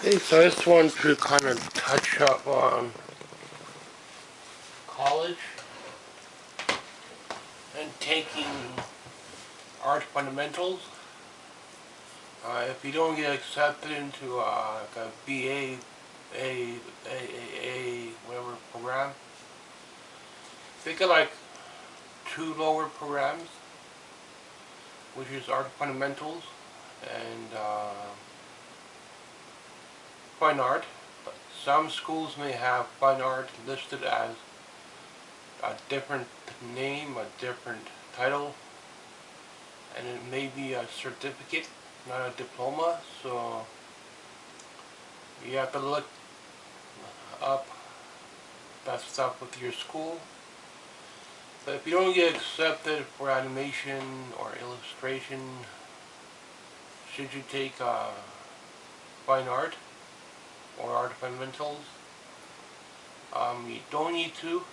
Okay, so I just want to kind of touch up on college and taking art fundamentals. If you don't get accepted into like a BA, whatever program, think of like two lower programs, which is art fundamentals and fine art. But some schools may have fine art listed as a different name, a different title, and it may be a certificate, not a diploma, so you have to look up that stuff with your school. But if you don't get accepted for animation or illustration, should you take fine art or art fundamentals? You don't need to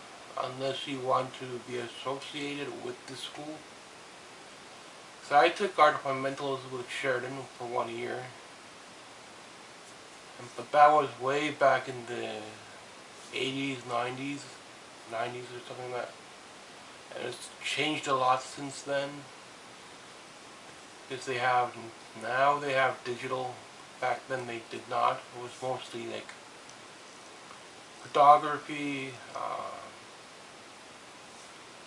unless you want to be associated with the school. So I took art fundamentals with Sheridan for 1 year, but that was way back in the 80s, 90s or something like that. And it's changed a lot since then, because now they have digital. Back then they did not. It was mostly like photography,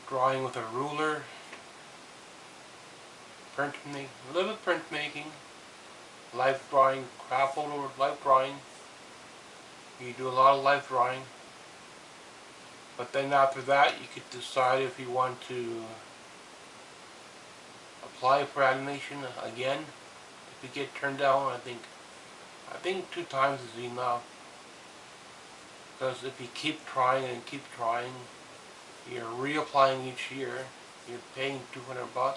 drawing with a ruler, printmaking, a little bit printmaking, life drawing, craft photo, life drawing. You do a lot of life drawing. But then after that, you could decide if you want to apply for animation again. If you get turned down, I think 2 times is enough. Because if you keep trying and keep trying, you're reapplying each year. You're paying $200,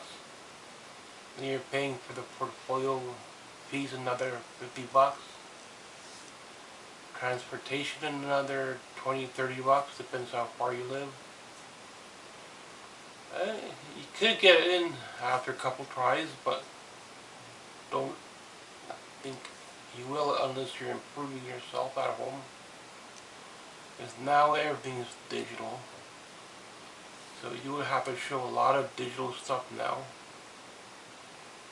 and you're paying for the portfolio fees another $50. Transportation another $20-30, depends how far you live. You could get it in after a couple tries, but don't think you will unless you're improving yourself at home. Because now everything is digital, so you would have to show a lot of digital stuff now.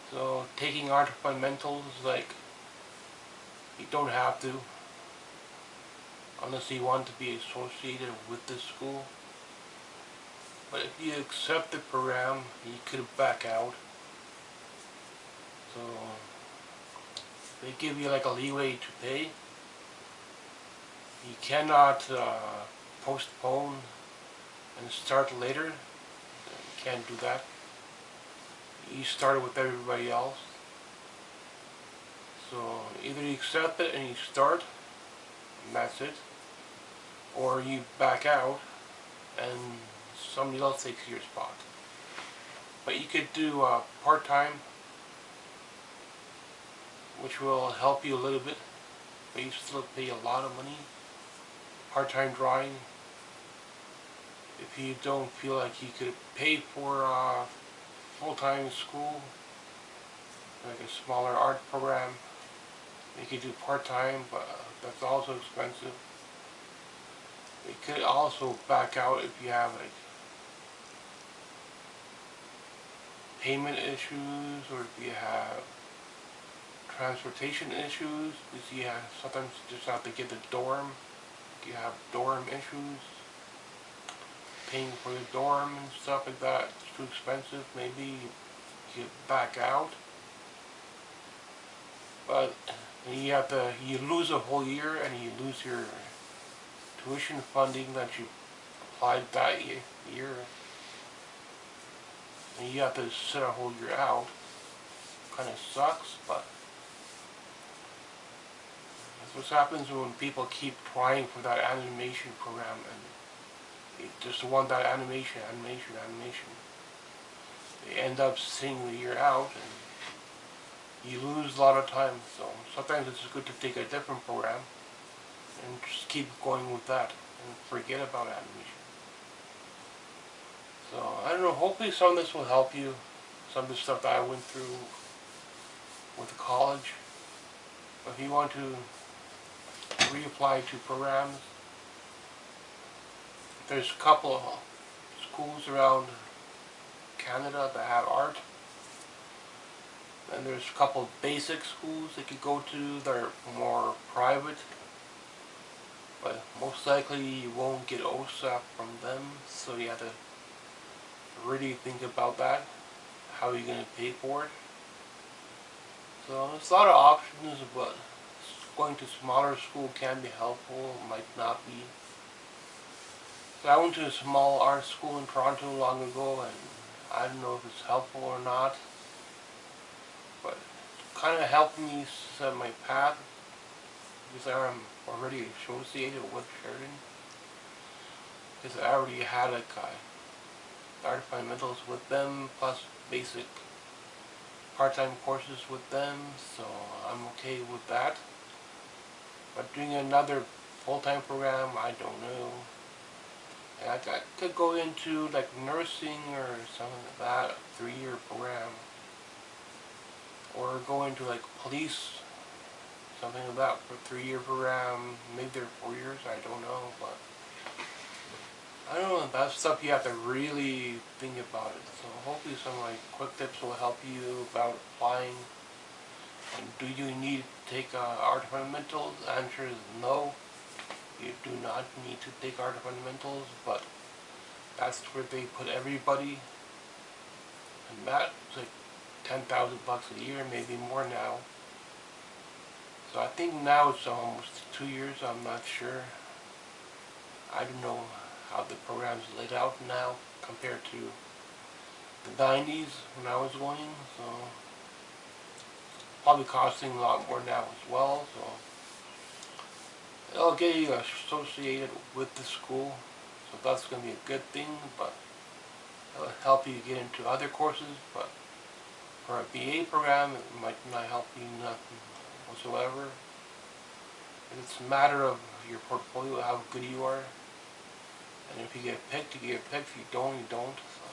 So taking art fundamentals, like, you don't have to unless you want to be associated with the school. But if you accept the program, you could back out. So they give you like a leeway to pay. You cannot postpone and start later. You can't do that. You start with everybody else. So either you accept it and you start, and that's it, or you back out and somebody else takes your spot. But you could do part-time, which will help you a little bit, but you still pay a lot of money. Part-time drawing, if you don't feel like you could pay for full-time school, like a smaller art program, you could do part-time, but that's also expensive. You could also back out if you have like payment issues, or if you have transportation issues, because you sometimes you just have to get the dorm. If you have dorm issues, paying for the dorm and stuff like that, it's too expensive, maybe you back out. But you lose a whole year, and you lose your tuition funding that you applied that year, and you have to sit a whole year out. Kind of sucks, but that's what happens when people keep trying for that animation program, and they just want that animation. They end up sitting the year out, and you lose a lot of time. So sometimes it's good to take a different program and just keep going with that and forget about animation. So I don't know, hopefully some of this will help you, some of the stuff that I went through with college. But if you want to reapply to programs. There's a couple of schools around Canada that have art. And there's a couple of basic schools that you go to that are more private. But most likely you won't get OSAP from them, so you have to really think about that. How are you going to pay for it? So there's a lot of options, but going to smaller school can be helpful, might not be. So I went to a small art school in Toronto long ago, and I don't know if it's helpful or not, but it kind of helped me set my path, because I'm already associated with Sheridan, because I already had like art fundamentals with them, plus basic part-time courses with them, so I'm okay with that. But doing another full-time program, I don't know. And I could go into like nursing or something like that, a 3-year program. Or go into like police, something like that, for a 3-year program. Maybe they're 4 years, I don't know, but I don't know, that's stuff you have to really think about it. So hopefully some like quick tips will help you about applying. And do you need to take art fundamentals? The answer is no. You do not need to take art fundamentals, but that's where they put everybody. And that's like $10,000 a year, maybe more now. So I think now it's almost 2 years, I'm not sure. I don't know how the program's laid out now compared to the 90s when I was going, so probably costing a lot more now as well, so it'll get you associated with the school, so that's going to be a good thing, but it'll help you get into other courses. But for a BA program, it might not help you nothing whatsoever. It's a matter of your portfolio, how good you are. And if you get picked, you get picked. If you don't, you don't. So,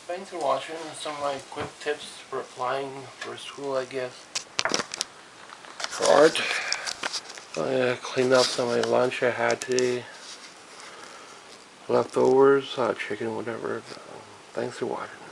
thanks for watching. Some of my quick tips for applying for school, I guess. For art, I cleaned up some of my lunch I had today. Leftovers, chicken, whatever. Thanks for watching.